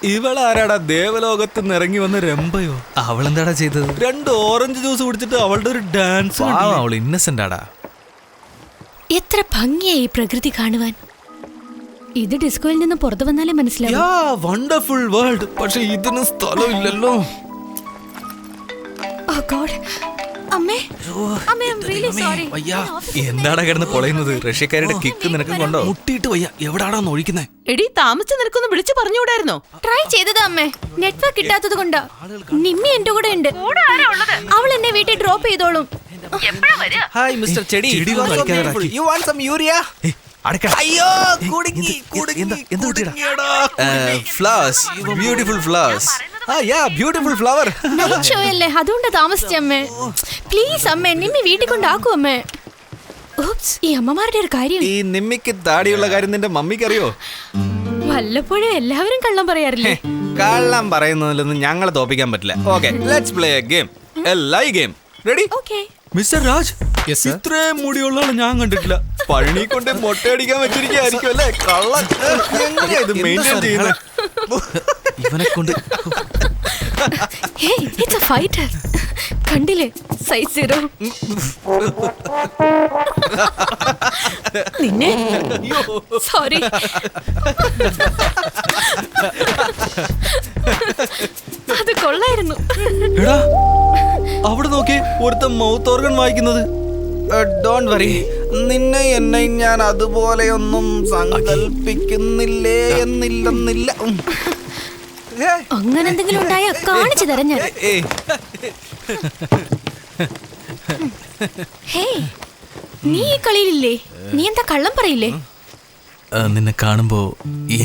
ഇവളാരാടാ ദേവലോകത്ത് നിന്ന് ഇറങ്ങി വന്ന രംഭയോ? അവളെന്താടാ ചെയ്തത്? 2 ഓറഞ്ച് ജ്യൂസ് കുടിച്ചിട്ട് അവളുടെ ഒരു ഡാൻസ്. അവൾ ഇന്നസെന്റ് ആടാ. എത്ര ഭംഗിയായി പ്രകൃതി കാണുവാൻ. ഇത് ഡിസ്കോയിൽ നിന്ന് പുറത്തു വന്നാലേ മനസ്സിലാവും. Wonderful world. പക്ഷെ ഇതിന് സ്ഥലമില്ലല്ലോ. എന്താടാ കിടന്ന് പൊളയുന്നത്? റഷ്യക്കാരുടെ കിക്ക് നിനക്കും കൊണ്ടോ? മുട്ടിയിട്ട് വയ്യ. എവിടാടാ ഒഴിക്കുന്നേ? എടി താമസിച്ച് നിനക്കൊന്ന് വിളിച്ചു പറഞ്ഞുകൂടായിരുന്നോ? ട്രൈ ചെയ്തത് അമ്മേ, നെറ്റ്വർക്ക് കിട്ടാത്തത് കൊണ്ടാ. നിമ്മി എന്റെ കൂടെ ഉണ്ട്. അവൾ എന്നെ വീട്ടിൽ ഡ്രോപ്പ് ചെയ്തോളും. ഹായ് മിസ്റ്റർ ചെടി. You want some urea? അയ്യോ കുടുങ്ങി. Flowers, beautiful flowers. Beautiful flower. Night show അല്ലേ, അതുകൊണ്ട് താമസിച്ചമ്മേ. പ്ലീസ് അമ്മേ, നിമ്മി വീട്ടിൽ കൊണ്ടാക്കും അമ്മേ. ഈ അമ്മമാരുടെ ഒരു കാര്യം. ഈ നിമ്മിക്ക് താടിയുള്ള കാര്യം നിന്റെ മമ്മിക്ക് അറിയോ? വല്ലപ്പോഴും എല്ലാവരും കള്ളം പറയാറില്ലേ? കള്ളം പറയുന്നതിലൊന്നും ഞങ്ങളെ തോപ്പിക്കാൻ പറ്റില്ല. Okay, let's play A game. A game. Ready? Okay. Mister Raj, ഇത്രയും മുടിയുള്ള ആളെ ഞാൻ കണ്ടിട്ടില്ല. പഴനി കൊണ്ട് മൊട്ടയടിക്കാൻ വെച്ചിരിക്കും അല്ലേ? കള്ളൻ. എങ്ങനെയാ ഇത് മെയിൻറ്റെയിൻ ചെയ്യുന്നത്? ഇവനെ കൊണ്ട് ഇറ്റ്സ് എ ഫൈറ്റർ. കണ്ടില്ലേ, സൈസ് 0. നിന്നെ സോറി. അത് കൊള്ളായിരുന്നു. എടാ അവിടെ നോക്കി, ഒരുത്ത മൗത്ത് ഓർഗൻ വായിക്കുന്നത്. ഡോണ്ട് വറി, നിന്നെ എന്നെ ഞാൻ അതുപോലെയൊന്നും സങ്കല്പിക്കുന്നില്ലേ എന്നില്ലെന്നില്ല. അങ്ങനെ എന്തെങ്കിലും ഉണ്ടായ കാണിച്ചു തരാം ഞാൻ. നീ ഈ കളിയിലില്ലേ? നീ എന്താ കള്ളം പറയില്ലേ? നിന്നെ കാണുമ്പോ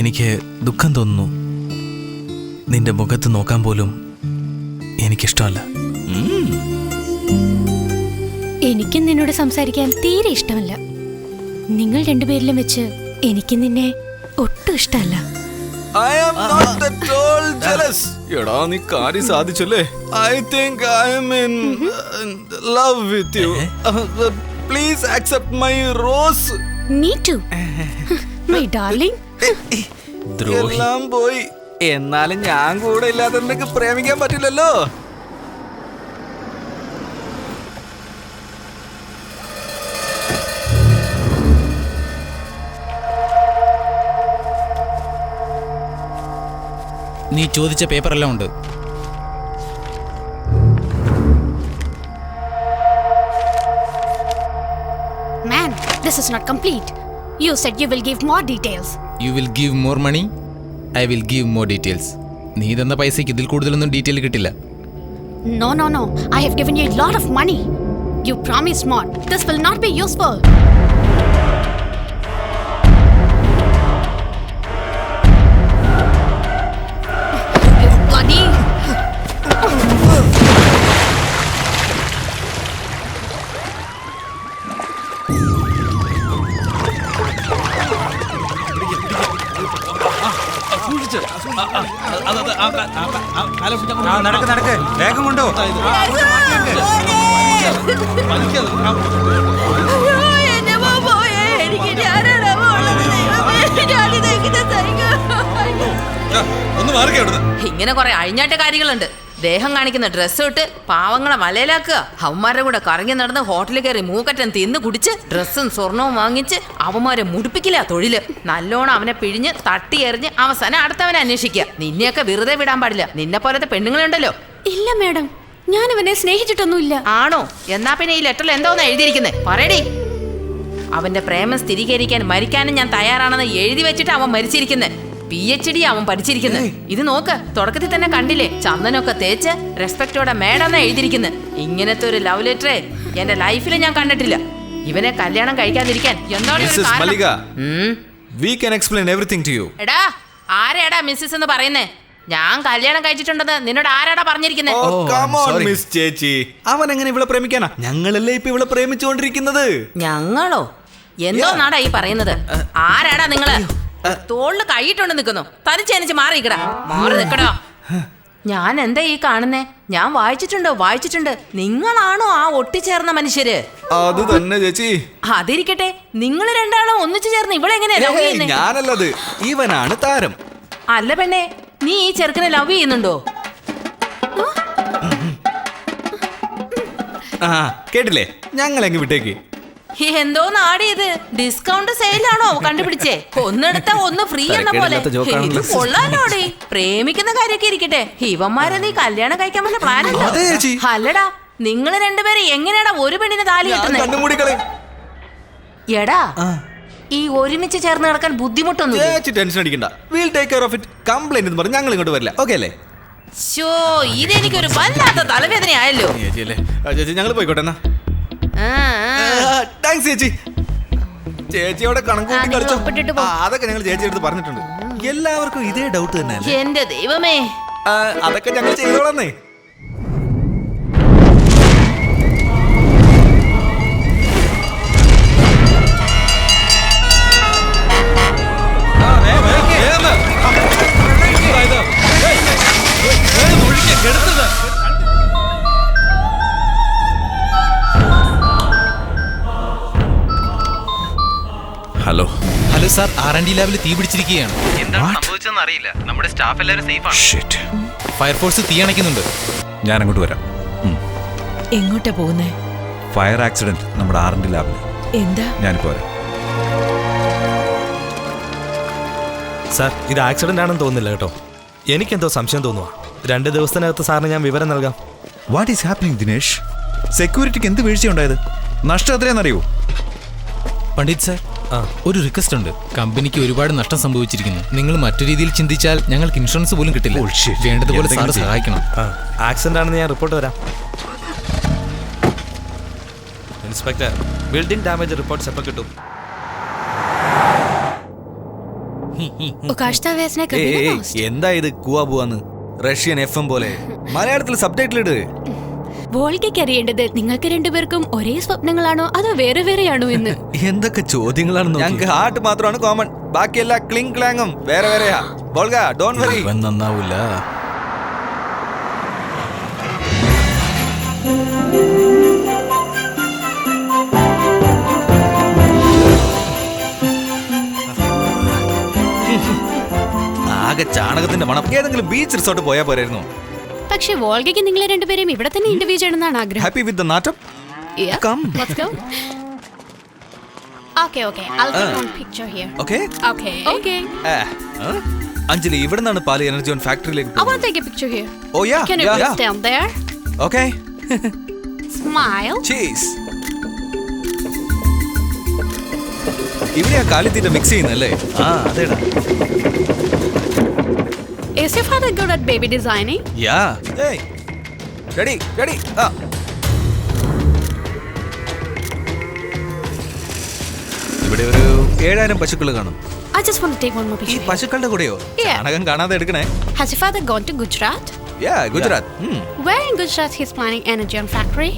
എനിക്ക് ദുഃഖം തോന്നുന്നു. നിന്റെ മുഖത്ത് നോക്കാൻ പോലും എനിക്കിഷ്ടമല്ല. എനിക്കും നിന്നോട് സംസാരിക്കാൻ തീരെ ഇഷ്ടമല്ല. നിങ്ങൾ രണ്ടുപേരിലും വെച്ച് എനിക്ക് നിന്നെ ഒട്ടും ഇഷ്ടമല്ല. I am not at all jealous. എടാ നീ കാര്യം സാധിച്ചല്ലേ? I think I am in love with you. Please accept my rose. Me too. My darling. എല്ലാം പോയി. എന്നാലും ഞാൻ കൂടെ ഇല്ലാതെ നിനക്ക് പ്രേമിക്കാൻ പറ്റില്ലല്ലോ. നീ ചോദിച്ച പേപ്പറെല്ലാം ഉണ്ട്. Man, this is not complete. You said you will give more details. You will give more money. I will give more details. നീ തന്ന പൈസയ്ക്ക് ഇതിൽ കൂടുതലൊന്നും ഡീറ്റെയിൽ കിട്ടില്ല. No. I have given you a lot of money. You promised more. This will not be useful. നടക്ക് വേഗം കൊണ്ടോ. ഇങ്ങനെ കുറെ അഴിഞ്ഞാട്ട കാര്യങ്ങളുണ്ട്. ദേഹം കാണിക്കുന്ന ഡ്രസ്സ് ഇട്ട് പാവങ്ങളെ വലയിലാക്കുക. അവന്മാരുടെ കൂടെ കറങ്ങി നടന്ന് ഹോട്ടലിൽ കയറി മൂക്കറ്റം തിന്ന് കുടിച്ച് ഡ്രസ്സും സ്വർണവും വാങ്ങിച്ച് അവന്മാരെ മുടിപ്പിക്കില്ല തൊഴില്. നല്ലോണം അവനെ പിഴിഞ്ഞ് തട്ടി എറിഞ്ഞ് അവസാനം അടുത്തവനെ അന്വേഷിക്കുക. നിന്നെയൊക്കെ വെറുതെ വിടാൻ പാടില്ല. നിന്നെ പോലത്തെ പെണ്ണുങ്ങളുണ്ടല്ലോ. ഇല്ല മാഡം, ഞാൻ അവനെ സ്നേഹിച്ചിട്ടൊന്നുമില്ല. ആണോ? എന്നാ പിന്നെ ഈ ലെറ്ററിൽ എന്തോന്നാ എഴുതിയിരിക്കുന്നത്? പറയടി. അവന്റെ പ്രേമം സ്ഥിരീകരിക്കാൻ മരിക്കാനും ഞാൻ തയ്യാറാണെന്ന് എഴുതി വെച്ചിട്ട് അവൻ മരിച്ചിരിക്കുന്നത്. PhD അവൻ പഠിച്ചിരിക്കുന്നത്. ഇത് നോക്ക്, തുടക്കത്തിൽ തന്നെ കണ്ടില്ലേ? ചന്ദനൊക്കെ തേച്ച് റെസ്പെക്ടോടെ മേഡം എഴുതിയിരിക്കുന്നത്. ഇങ്ങനത്തെ ഒരു ലവ് ലെറ്ററേ എന്റെ ലൈഫിൽ ഞാൻ കണ്ടിട്ടില്ല. ഇവനെ കല്യാണം കഴിക്കാതിരിക്കാൻ എടാ ആരാടാ മിസ്സസ് എന്ന് പറയുന്നേ? ഞാൻ കല്യാണം കഴിച്ചിട്ടുണ്ടെന്ന് നിന്നോട് ആരാടാ പറഞ്ഞിരിക്കുന്നത്? ചേച്ചി, അവൻ എങ്ങനെ ഇവളെ പ്രേമിക്കാനാ? ഞങ്ങളല്ലേ ഇപ്പൊ ഇവളെ പ്രേമിച്ചുകൊണ്ടിരിക്കുന്നത്. ഞങ്ങളോ? എന്തോ നാടാ ഈ പറയുന്നത്? ആരാടാ നിങ്ങള്? തോളില് കൈയിട്ടുണ്ട് നിൽക്കുന്നു. തനിച്ചെനിച്ച് മാറിക്കടാ, മാറി നിക്കടാ. ഞാൻ എന്താ ഈ കാണുന്നേ? ഞാൻ വായിച്ചിട്ടുണ്ട്. നിങ്ങളാണോ ആ ഒട്ടിച്ചേർന്ന മനുഷ്യര്? അത് തന്നെ ചേച്ചി. അതിരിക്കട്ടെ, നിങ്ങൾ രണ്ടാളും ഒന്നിച്ചു ചേർന്ന് ഇവിടെ എങ്ങനെയാ? ഞാനല്ലത്, ഇവനാണ് താരം. അല്ല പെണ്ണെ, നീ ഈ ചെറുക്കനെ ലവ് ചെയ്യുന്നുണ്ടോ? ആ കേട്ടില്ലേ, ഞങ്ങൾ എങ്ങ് വിട്ടേക്ക്. എന്തോ നാടിയത്, ഡിസ്കൗണ്ട് സെയിലാണോ കണ്ടുപിടിച്ചേ? ഒന്നെടുത്ത ഒന്ന് ഫ്രീ എന്ന പോലെ. ഇത് കൊള്ളാലോടി. പ്രേമിക്കുന്ന കാര്യമൊക്കെ ഇരിക്കട്ടെ, ഇവന്മാരെ നീ കല്യാണം കഴിക്കാൻ പറ്റുന്ന പ്ലാൻ ഉണ്ടോ? അല്ലടാ, നിങ്ങൾ രണ്ടുപേരും എങ്ങനെയാടാ ഒരു പെണ്ണിനെ താലി കെട്ടുന്നത്? എടാ, ഈ ഒരുമിച്ച് ചേർന്ന് നടക്കാൻ ബുദ്ധിമുട്ടൊന്നും ടെൻഷൻ അടിക്കണ്ട. Will take care of it. Complaint എന്ന് പറഞ്ഞ് ഞങ്ങൾ ഇങ്ങോട്ട് വരില്ല. ഓക്കെ അല്ലേ? ഇതെനിക്കൊരു വല്ലാത്ത തലവേദനയായല്ലോ. ചേച്ചി ഞങ്ങൾ പോയിക്കോട്ടെ എന്നാ. താങ്ക്സ് ചേച്ചി. ചേച്ചിയോടെ കണക്ക് കളിച്ചോ. അതൊക്കെ ഞങ്ങൾ ചേച്ചി അടുത്ത് പറഞ്ഞിട്ടുണ്ട്. എല്ലാവർക്കും ഇതേ ഡൗട്ട് തന്നെ. എന്റെ ദൈവമേ, അതൊക്കെ ഞങ്ങൾ ചെയ്തോളന്നേ. ഹലോ ഹലോ സാർ, R&D ലാബിൽ തീ പിടിച്ചിരിക്കുകയാണ്. എന്താണ് സംഭവിച്ചതെന്ന് അറിയില്ല. നമ്മുടെ സ്റ്റാഫ് എല്ലാവരും സേഫ് ആണ്. ഫയർഫോഴ്സ് തീ അണയ്ക്കുന്നുണ്ട്. ഞാൻ അങ്ങോട്ട് വരാം. എങ്ങോട്ടാ പോകുന്നേ? ഫയർ ആക്സിഡന്റ് നമ്മുടെ R&D ലാബിൽ. എന്താ? ഞാനിപ്പോ വരാം. സാർ, ഇത് ആക്സിഡന്റ് ആണെന്ന് തോന്നുന്നില്ല കേട്ടോ. എനിക്കെന്തോ സംശയം തോന്നുക. 2 ദിവസത്തിനകത്ത് സാറിന് ഞാൻ വിവരം നൽകാം. What is happening Dinesh? സെക്യൂരിറ്റിക്ക് എന്ത് വീഴ്ചയുണ്ടായത്? നഷ്ടം എത്രയാണെന്നറിയോ? പണ്ഡിറ്റ് സാർ, ഒരു റിക്വസ്റ്റ് ഉണ്ട്. കമ്പനിക്ക് ഒരുപാട് നഷ്ടം സംഭവിച്ചിരിക്കുന്നു. നിങ്ങൾ മറ്റു രീതിയിൽ ചിന്തിച്ചാൽ ഞങ്ങൾക്ക് ഇൻഷുറൻസ് പോലും കിട്ടില്ല. വേണ്ടതുപോലെ സാർ സഹായിക്കണം. ആക്സിഡന്റ് ആണെന്ന് ഞാൻ റിപ്പോർട്ട് തരാം. ഇൻസ്പെക്ടർ, ബിൽഡിംഗ് ഡാമേജ് റിപ്പോർട്ട്സ് എപ്പോൾ കിട്ടും? എന്താ ഇത് കുവാ പോവാന്ന്? റഷ്യൻ FM പോലെ മലയാളത്തിൽ സബ്ടൈറ്റിൽ ഇട്. വോൾഗയ്ക്ക് അറിയേണ്ടത് നിങ്ങൾക്ക് രണ്ടുപേർക്കും ഒരേ സ്വപ്നങ്ങളാണോ അതോ വേറെ വേറെയാണോ എന്ന്. എന്തൊക്കെ ചോദ്യങ്ങളാണ്. ഞങ്ങൾക്ക് ഹാർട്ട് മാത്രമാണ് കോമൺ, ബാക്കിയെല്ലാം ക്ലിങ് ക്ലാങ്ങും വേറെ വേറെയാ. Volga, don't worry. നന്നാവൂല. ആകെ ചാണകത്തിന്റെ മണം. ഏതെങ്കിലും ബീച്ച് റിസോർട്ട് പോയാ പോരായിരുന്നു. പക്ഷെ വോൾഗയ്ക്ക് നിങ്ങളെ രണ്ടുപേരും ഇവിടെ തന്നെ ഇന്റർവ്യൂ ചെയ്യണമെന്നാണ് ആഗ്രഹം. ഹാപ്പി വിത്ത് ദ നാട്ടം? Yeah. Come. Let's go. Okay. I'll take one picture here. Okay. Okay. Anjali, ഇവിടെ നിന്നാണ് പാല് എനർജി ഓൺ ഫാക്ടറിയിലേക്ക്. I want to take a picture here. Oh yeah. Can you please stand there? Okay. Smile. Cheese. ഇവിടെയാ കാലിത്തീറ്റ mix ചെയ്യുന്നല്ലേ? അതേടാ. Is your father good at baby designing? Yeah. Hey. Ready. ഇവിടെ ഒരു 7000 പശുക്കൾ കാണും. I just want to take one more ഈ picture. here. പശുക്കളുടെ കൂടെയോ? Yeah. ചാണകം കാണാതെ എടുക്കണേ. Has your father gone to Gujarat? Yeah, Gujarat. Where in Gujarat he's planning energy on factory?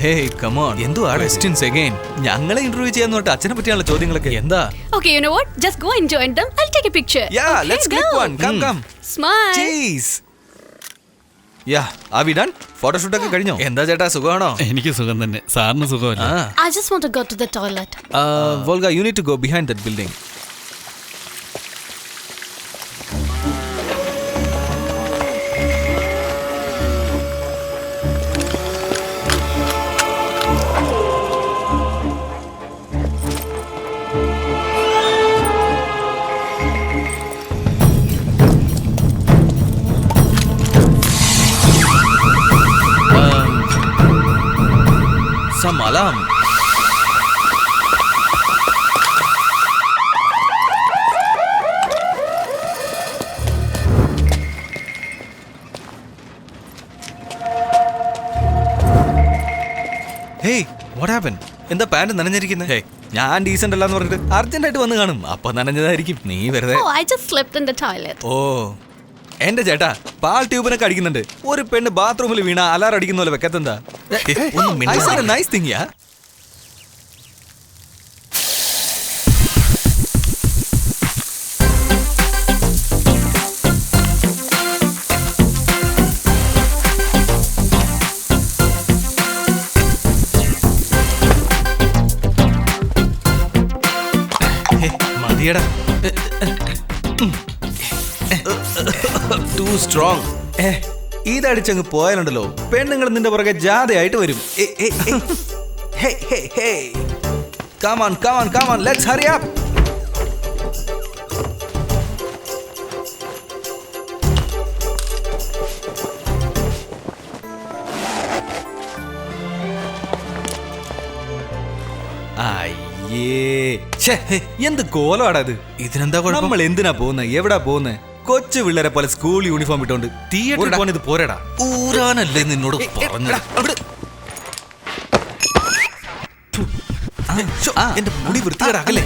Hey, come on. എന്തോ questions again. ഞങ്ങളെ interview ചെയ്യാന്ന് പറഞ്ഞിട്ട് അച്ഛനെ പറ്റിയുള്ള ചോദ്യങ്ങളൊക്കെ എന്താ? Okay, you know what? Just go and join them. I'll take a picture. Yeah, okay, let's click one. Come. Smile. Cheese. Yeah, are we done? Photoshoot ഒക്കെ കഴിഞ്ഞോ? എന്താ ചേട്ടാ, സുഖമാണോ? എനിക്ക് സുഖം തന്നെ. സാറിന് സുഖമല്ല? I just want to go to the toilet. Volga, you need to go behind that building. Some alarm. Hey, what happened? എന്താ പാന്റ് നനഞ്ഞിരിക്കുന്നത്? ഞാൻ ഡീസന്റ് അല്ലാന്ന് പറഞ്ഞിട്ട് അർജന്റ് ആയിട്ട് വന്ന് കാണും. അപ്പൊ നനഞ്ഞതായിരിക്കും. നീ വെറുതെ. Oh, I just slept in the toilet. ഓ, എന്റെ ചേട്ടാ, പാൽ ട്യൂബിനൊക്കെ അടിക്കുന്നുണ്ട്. ഒരു പെണ്ണ് ബാത്റൂമിൽ വീണ അലാറം അടിക്കുന്ന പോലെ വെക്കത്തെന്താ? നൈസ് തിങ് യാ. മതിയടാ. Too strong. ഇതടിച്ചങ്ങ് പോയാലുണ്ടല്ലോ പെണ്ണുങ്ങൾ നിന്റെ പുറകെ ജാഥയായിട്ട് വരും. Come on, come on, come on, let's hurry up. എന്ത് കോലമാടാ ഇത്? ഇതിനെന്താ കുഴപ്പം? നമ്മൾ എന്തിനാ പോകുന്നത്? എവിടാ പോകുന്നത്? കൊച്ചു പിള്ളേരെ പോലെ സ്കൂൾ യൂണിഫോം ഇട്ടോണ്ട് തിയേറ്ററിൽ പോകാൻ ഇത് പോരടാ. ഊരാനല്ലേ നിന്നോട് പറഞ്ഞത്? എന്റെ മുടി വൃത്തികേടാക്കല്ലേ.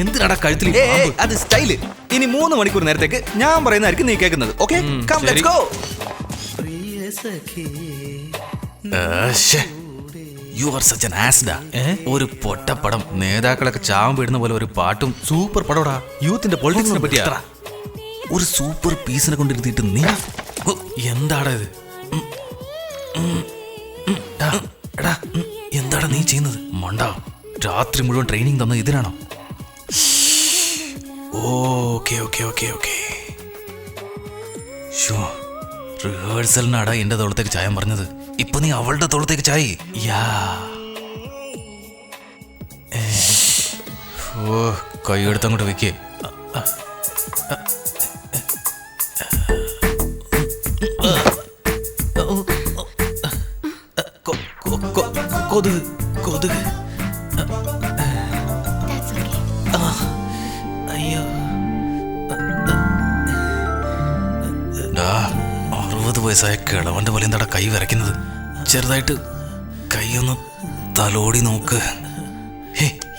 എന്തിനാടാ കഴുത്തിൽ ഈ പാമ്പ്? അത് സ്റ്റൈല്. ഇനി 3 മണിക്കൂർ നേരത്തേക്ക് ഞാൻ പറയുന്നതായിരിക്കും നീ കേൾക്കുന്നത്. Okay, come let's go. You are such an ആസ്ഡാ. ഒരു പൊട്ടപ്പടം, നേതാക്കളൊക്കെ ചാവും വീടുന്ന പോലെ ഒരു പാട്ടും. സൂപ്പർ പടോടാ. യൂത്തിന്റെ പൊളിറ്റിക്സിനെ പറ്റിയാ. ഒരു സൂപ്പർ പീസിനെ കൊണ്ടിരുത്തിയിട്ട് നീ എന്താടാ ഇത്? എന്താടാ നീ ചെയ്യുന്നത്? മണ്ടാ, രാത്രി മുഴുവൻ ട്രെയിനിങ് തന്നത് ഇതിനാണോ? Okay okay okay okay. റിഹേഴ്സലിനാടാ എന്റെ തോളത്തേക്ക് ചായം പറഞ്ഞത്. ഇപ്പൊ നീ അവളുടെ തോളത്തേക്ക് ചായി. ഓ, കൈ എടുത്തങ്ങോട്ട് വെക്കേ. കൊതുക് കൊതുക്. അയ്യോ, 60 വയസ്സായ കിളവന്റെ പോലെ എന്താടാ കൈ വിറയ്ക്കുന്നത്? ചെറുതായിട്ട് കൈയൊന്ന് തലോടി നോക്ക്.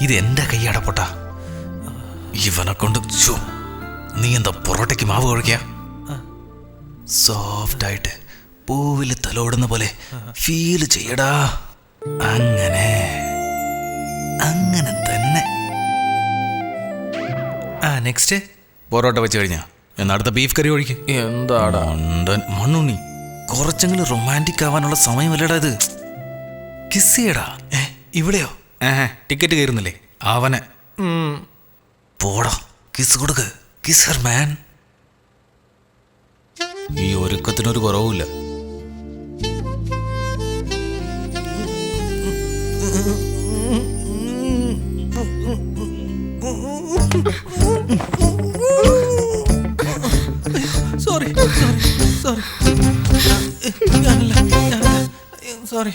ഇത് എന്റെ കൈ അടപ്പൊട്ട. ഇവനെ കൊണ്ട് നീ എന്താ പൊറോട്ടയ്ക്ക് മാവ് കുഴയ്ക്ക? സോഫ്റ്റ് ആയിട്ട് പൂവിൽ തലോടുന്ന പോലെ ഫീല് ചെയ്യടാ. അങ്ങനെ അങ്ങനെ തന്നെ. നെക്സ്റ്റ് പൊറോട്ട വെച്ച് കഴിഞ്ഞാ എന്നാ അടുത്ത ബീഫ് കറി ഒഴിക്ക്. എന്താടാ മണ്ണുണ്ണി, കുറച്ചെങ്കിലും റൊമാൻറ്റിക് ആവാനുള്ള സമയമല്ലടാ ഇത്. കിസ് ചെയ്യടാ. ഇവിടെയോ? ടിക്കറ്റ് കയറുന്നില്ലേ? അവനെ പോടാ, കിസ് കൊടുക്ക്. കിസ് ഹർ മാൻ. ഈ ഒരുക്കത്തിനൊരു കുറവുമില്ല. സോറി സോറി സോറി, ഞാനല്ല സോറി.